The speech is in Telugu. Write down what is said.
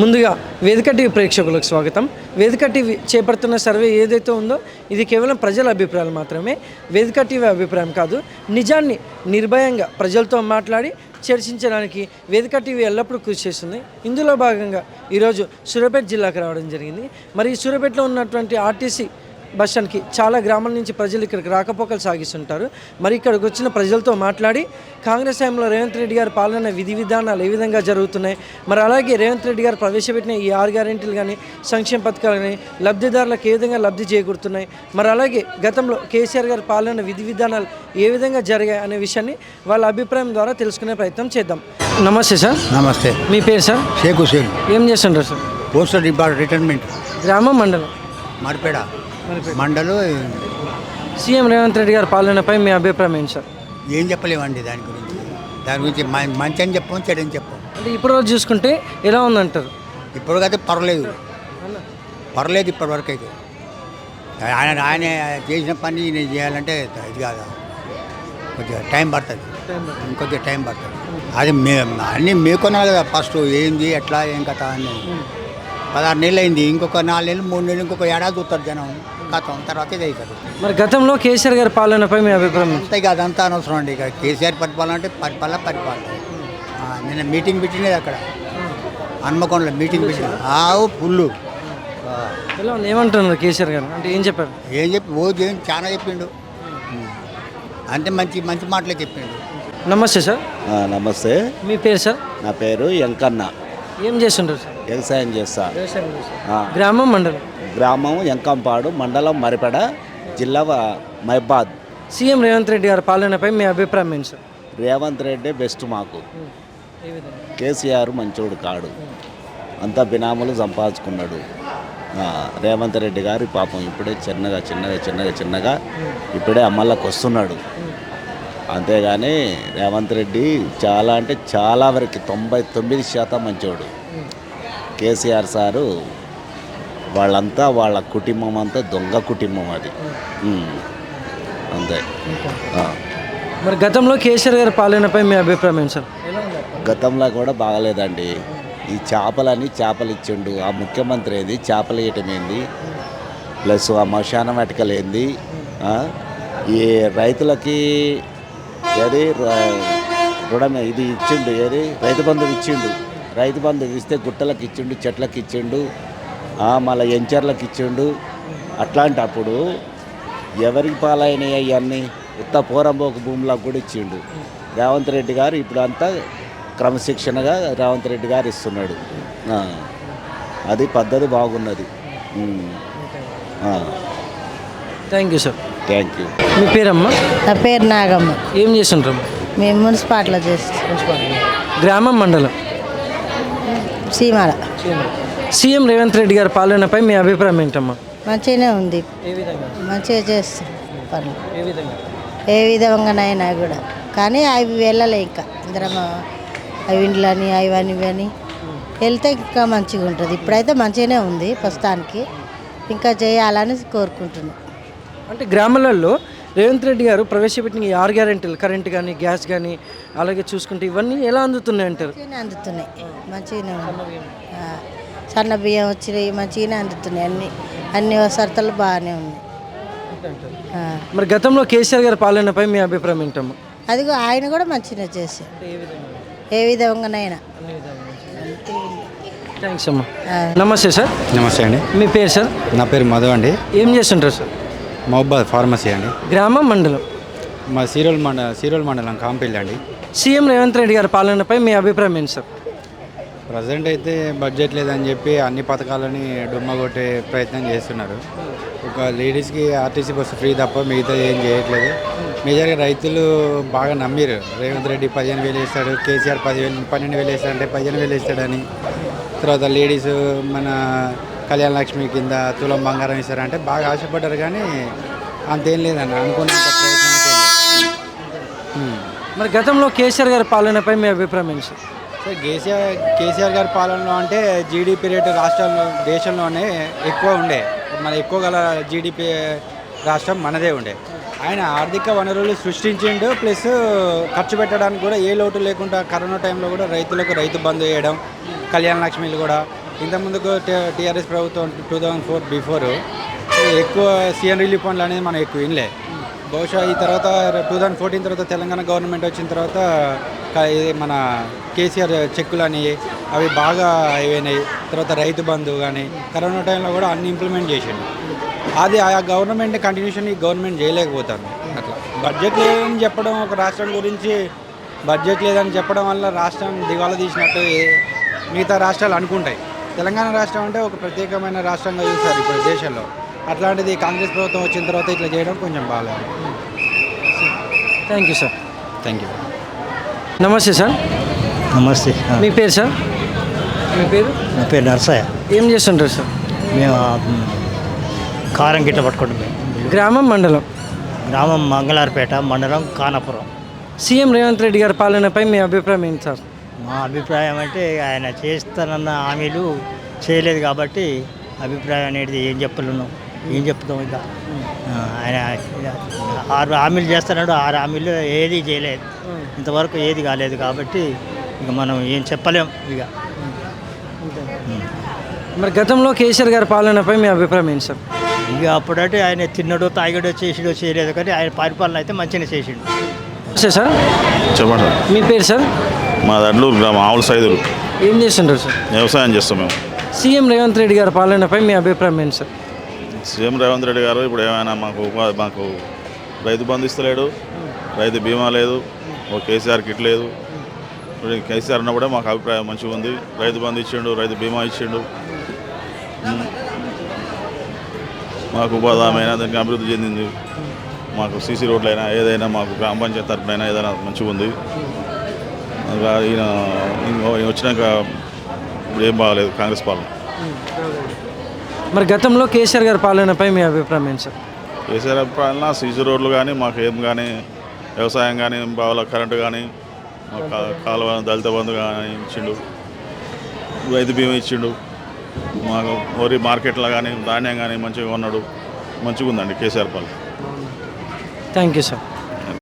ముందుగా వేదిక టీవీ ప్రేక్షకులకు స్వాగతం. వేదిక టీవీ చేపడుతున్న సర్వే ఏదైతే ఉందో ఇది కేవలం ప్రజల అభిప్రాయాలు మాత్రమే. వేదిక టీవీ అభిప్రాయం కాదు. నిజాన్ని నిర్భయంగా ప్రజలతో మాట్లాడి చర్చించడానికి వేదిక టీవీ ఎల్లప్పుడూ కృషి చేస్తుంది. ఇందులో భాగంగా ఈరోజు సూర్యాపేట జిల్లాకు రావడం జరిగింది. మరి ఈ సూర్యాపేటలో ఉన్నటువంటి ఆర్టీసీ బస్ స్టాండ్కి చాలా గ్రామాల నుంచి ప్రజలు ఇక్కడికి రాకపోకలు సాగిస్తుంటారు. మరి ఇక్కడికి వచ్చిన ప్రజలతో మాట్లాడి కాంగ్రెస్ హయాంలో రేవంత్ రెడ్డి గారి పాలన విధి విధానాలు ఏ విధంగా జరుగుతున్నాయి, మరి అలాగే రేవంత్ రెడ్డి గారు ప్రవేశపెట్టిన ఈ 6 గ్యారెంటీలు కానీ సంక్షేమ పథకాలు కానీ లబ్ధిదారులకు ఏ విధంగా లబ్ధి చేకూరుతున్నాయి, మరి అలాగే గతంలో కేసీఆర్ గారి పాలన విధి విధానాలు ఏ విధంగా జరిగాయి అనే విషయాన్ని వాళ్ళ అభిప్రాయం ద్వారా తెలుసుకునే ప్రయత్నం చేద్దాం. నమస్తే సార్. నమస్తే. మీ పేరు సార్? షేక్ హుసేన్. ఏం చేస్తుంటారు సార్? Postal department retirement. గ్రామం మండలం? మరిపేడ మండలం. సీఎం రేవంత్ రెడ్డి గారి పాలనపై మీ అభిప్రాయం ఏంటి సార్? ఏం చెప్పలేమండి దాని గురించి మంచి అని చెప్పం, చెడు అని చెప్పం. అంటే ఇప్పుడు రోజు చూసుకుంటే ఎలా ఉందంటారు? ఇప్పటికైతే పర్లేదు ఇప్పటి వరకు అయితే. ఆయన చేసిన పని నేను చేయాలంటే ఇది కాదు, కొద్దిగా టైం పడుతుంది, ఇంకొద్దిగా టైం పడుతుంది. అది అన్నీ మేకొనాలి కదా. ఫస్ట్ ఏంది ఎట్లా ఏం కథ అని 16 నెలలు అయింది. ఇంకొక 4 నెలలు 3 నెలలు ఇంకొక ఏడాది చూస్తారు జనం. కథం తర్వాత ఇది అవుతుంది. మరి గతంలో కేసీఆర్ గారి పాలనపై మీ అభిప్రాయం? అంతే ఇక అదంతా అనవసరం అండి. ఇక కేసీఆర్ పరిపాలన అంటే పరిపాలన. నిన్న మీటింగ్ పెట్టినది అక్కడ హన్మకొండలో మీటింగ్ పెట్టిన ఫుల్. ఎలా ఉంది? ఏమంటున్నారు కేసీఆర్ గారు? అంటే ఏం చెప్పారు? ఏం చాలా చెప్పిండు. అంటే మంచి మంచి మాటలే చెప్పిండు. నమస్తే సార్. నమస్తే. మీ పేరు సార్? నా పేరు ఎంకన్న. ఏం చేస్తుంటారు సార్? వ్యవసాయం చేస్తా. గ్రామం మండలం? గ్రామం ఎంకంపాడు, మండలం మరిపెడ, జిల్లా మహబాద్. సీఎం రేవంత్ రెడ్డి గారి పాలనపై మీ అభిప్రాయం ఏంటి సార్? రేవంత్ రెడ్డి బెస్ట్ మాకు. కేసీఆర్ మంచోడు కాడు, అంతా బినాములు సంపాదించుకున్నాడు. రేవంత్ రెడ్డి గారు పాపం ఇప్పుడే చిన్నగా ఇప్పుడే అమల్లోకి వస్తున్నాడు. అంతేగాని రేవంత్ రెడ్డి చాలా అంటే చాలా వరకు 99% మంచోడు. కేసీఆర్ సారు వాళ్ళంతా వాళ్ళ కుటుంబం అంతా దొంగ కుటుంబం అది. అంతే. మరి గతంలో కేసీఆర్ గారి పాలనపై మీ అభిప్రాయం ఏంటి సార్? గతంలో కూడా బాగలేదండి. ఈ చేపలు ఇచ్చిండు. ఆ ముఖ్యమంత్రి ఏంది, చేపలు వేయటం ఏంది, ప్లస్ ఆ మశాన వాటికలు ఏంది, ఈ రైతులకి ఏది రుణం ఇది ఇచ్చిండు, ఏది రైతు బంధువు ఇచ్చిండు. రైతు బంధువు ఇస్తే గుట్టలకు ఇచ్చిండు, చెట్లకు ఇచ్చిండు, మళ్ళీ ఎంచర్లకు ఇచ్చిండు. అట్లాంటప్పుడు ఎవరికి పాలైనవి అవన్నీ ఉత్త పోరంబోకు భూములకు కూడా ఇచ్చిండు. రేవంత్ రెడ్డి గారు ఇప్పుడు అంతా క్రమశిక్షణగా రేవంత్ రెడ్డి గారు ఇస్తున్నాడు. అది పద్ధతి బాగున్నది. Thank you sir. Thank you. మీ పేరమ్మా? నా పేరు నాగమ్మ. ఏం చేస్తుంటారు? మేము మున్సిపాలిటీలో చేస్తాం. గ్రామం మండలం? సీమాల. సీఎం రేవంత్ రెడ్డి గారి పాలనపై మీ అభిప్రాయం ఏంటమ్మా? మంచిగానే ఉంది. ఏ విధంగా? మంచిగా చేస్తాం పనులు. ఏ విధంగా? ఏ విధంగానైనా కూడా. కానీ అవి వెళ్ళలే ఇంకా అందరం అవి ఇండ్లని అవన్నీ ఇవని వెళ్తే ఇంకా మంచిగా ఉంటుంది. ఇప్పుడైతే మంచిగానే ఉంది ప్రస్తుతానికి. ఇంకా చేయాలని కోరుకుంటున్నాం. అంటే గ్రామాలలో రేవంత్ రెడ్డి గారు ప్రవేశపెట్టిన ఈ 6 గ్యారెంటీలు, కరెంట్ కానీ గ్యాస్ కానీ అలాగే చూసుకుంటే ఇవన్నీ ఎలా అందుతున్నాయి అంటారు? అందుతున్నాయి. మంచిగానే ఉంది. సన్న బియ్యం వచ్చినాయి, మంచిగానే అందుతున్నాయి. అన్ని వసతులు బాగానే ఉన్నాయి. మరి గతంలో కేసీఆర్ గారి పాలనపై మీ అభిప్రాయం ఏంటమ్మా? అదిగో ఆయన కూడా మంచిగా చేశారు. ఏ విధంగానైనా. థ్యాంక్స్ అమ్మా. నమస్తే సార్. నమస్తే అండి. మీ పేరు సార్? నా పేరు మధు అండి. ఏం చేస్తుంటారు సార్? మహబాద్ ఫార్మసీ అండి. గ్రామం మండలం? మా సీరోల్ మండలం కాంపల్లి అండి. సీఎం రేవంత్ రెడ్డి గారి పాలనపై మీ అభిప్రాయం ఏంటి సార్? ప్రజెంట్ అయితే బడ్జెట్ లేదని చెప్పి అన్ని పథకాలని డుమ్మ కొట్టే ప్రయత్నం చేస్తున్నారు. ఒక లేడీస్కి ఆర్టీసీ బస్సు ఫ్రీ తప్ప మిగతా ఏం చేయట్లేదు. మేజర్గా రైతులు బాగా నమ్మిరు. రేవంత్ రెడ్డి 15,000 వేస్తాడు, కేసీఆర్ 12,000 వేస్తాడంటే 15,000 వేస్తాడని. తర్వాత లేడీస్ మన కళ్యాణ లక్ష్మి కింద తులం బంగారం ఇస్తారంటే బాగా ఆశపడ్డారు. కానీ అంతేం లేదన్న అనుకున్నంత ప్రయత్నం అయితే. మరి గతంలో కేసీఆర్ గారి పాలనపై మీ అభిప్రాయం ఏంటి సార్? కేసీఆర్ గారి పాలనలో అంటే జీడిపి రేటు రాష్ట్రాల్లో దేశంలోనే ఎక్కువ ఉండే. మన ఎక్కువ గల జీడిపి రాష్ట్రం మనదే ఉండే. ఆయన ఆర్థిక వనరులు సృష్టించిండు. ప్లస్ ఖర్చు పెట్టడానికి కూడా ఏ లోటు లేకుండా కరోనా టైంలో కూడా రైతులకు రైతు బంధు చేయడం, కళ్యాణ లక్ష్మిలు కూడా ఇంతకుముందుకు టీఆర్ఎస్ ప్రభుత్వం 2004 బిఫోర్ ఎక్కువ సీఎం రిలీఫ్ ఫండ్లు అనేది మనం ఎక్కువ వినలే. బహుశా ఈ తర్వాత 2014 తర్వాత తెలంగాణ గవర్నమెంట్ వచ్చిన తర్వాత ఇది మన కేసీఆర్ చెక్కులు అని అవి బాగా అయిపోయినాయి. తర్వాత రైతు బంధు కానీ కరోనా టైంలో కూడా అన్ని ఇంప్లిమెంట్ చేసిండు. అది ఆ గవర్నమెంట్ కంటిన్యూషన్ ఈ గవర్నమెంట్ చేయలేకపోతాను. అట్లా బడ్జెట్ లేదని చెప్పడం, ఒక రాష్ట్రం గురించి బడ్జెట్ లేదని చెప్పడం వల్ల రాష్ట్రం దివాలా తీసినట్టు మిగతా రాష్ట్రాలు అనుకుంటాయి. తెలంగాణ రాష్ట్రం అంటే ఒక ప్రత్యేకమైన రాష్ట్రంగా చూస్తారు ఇప్పుడు దేశంలో. అట్లాంటిది కాంగ్రెస్ ప్రభుత్వం వచ్చిన తర్వాత ఇట్లా చేయడం కొంచెం బాగాలేదు. Thank you sir. Thank you. నమస్తే సార్. నమస్తే. మీ పేరు సార్? మీ పేరు? నా పేరు నరసయ్య. ఏం చేస్తుంటారు సార్? మేము కారం గిట్ల పట్టుకుంటాం. గ్రామం, మండలం? గ్రామం మంగళారపేట, మండలం కానాపురం. సీఎం రేవంత్ రెడ్డి గారి పాలనపై మీ అభిప్రాయం ఏంటి సార్? మా అభిప్రాయం అంటే ఆయన చేస్తానన్న హామీలు చేయలేదు కాబట్టి అభిప్రాయం అనేది ఏం చెప్తాం ఇక. ఆయన 6 హామీలు చేస్తున్నాడు, 6 హామీలు ఏది చేయలేదు, ఇంతవరకు ఏది కాలేదు కాబట్టి ఇక మనం ఏం చెప్పలేం ఇక. మరి గతంలో కేసీఆర్ గారి పాలనపై మీ అభిప్రాయం ఏంటి సార్? ఇక అప్పుడంటే ఆయన తిన్నాడో తాగాడో చేసిడో చేయలేదు కానీ ఆయన పరిపాలన అయితే మంచిగా చేసిండు. నమస్తే సార్. చెప్పండి సార్. మీ పేరు సార్? మా దండ్లూరు గ్రామం ఆవుల సైదులు. ఏం చేస్తుంటారు సార్? వ్యవసాయం చేస్తాం మేము. సీఎం రేవంత్ రెడ్డి గారి పాలనపై మీ అభిప్రాయం ఏంటి సార్? సీఎం రేవంత్ రెడ్డి గారు ఇప్పుడు ఏమైనా మాకు రైతు బంధు ఇస్తలేడు, రైతు బీమా లేదు, ఒక కేసీఆర్ కిట్ లేదు. ఇప్పుడు కేసీఆర్ ఉన్నప్పుడే మాకు అభిప్రాయం మంచిగా ఉంది. రైతు బంధు ఇచ్చిండు, రైతు బీమా ఇచ్చిండు, మాకు ఉపాధి అయినా దానికి అభివృద్ధి చెందింది. మాకు సీసీ రోడ్లైనా ఏదైనా మాకు గ్రామ పంచాయతీ తరఫునైనా ఏదైనా మంచిగా ఉంది. ఈయన వచ్చినాక ఏం బాగాలేదు కాంగ్రెస్ పాలన. మరి గతంలో కేసీఆర్ గారి పాలనపై మీ అభిప్రాయం ఏంటి సార్? కేసీఆర్ పాలన సీసీ రోడ్లు కానీ మాకు ఏం కానీ వ్యవసాయం కానీ బావుల కరెంటు కానీ కాలువ దళిత బంధు కానీ ఇచ్చిండు, రైతు బీమా ఇచ్చిండు, మాకు వరి మార్కెట్లో కానీ ధాన్యం కానీ మంచిగా ఉన్నాడు. మంచిగా ఉందండి కేసీఆర్ పాలన. Thank you sir.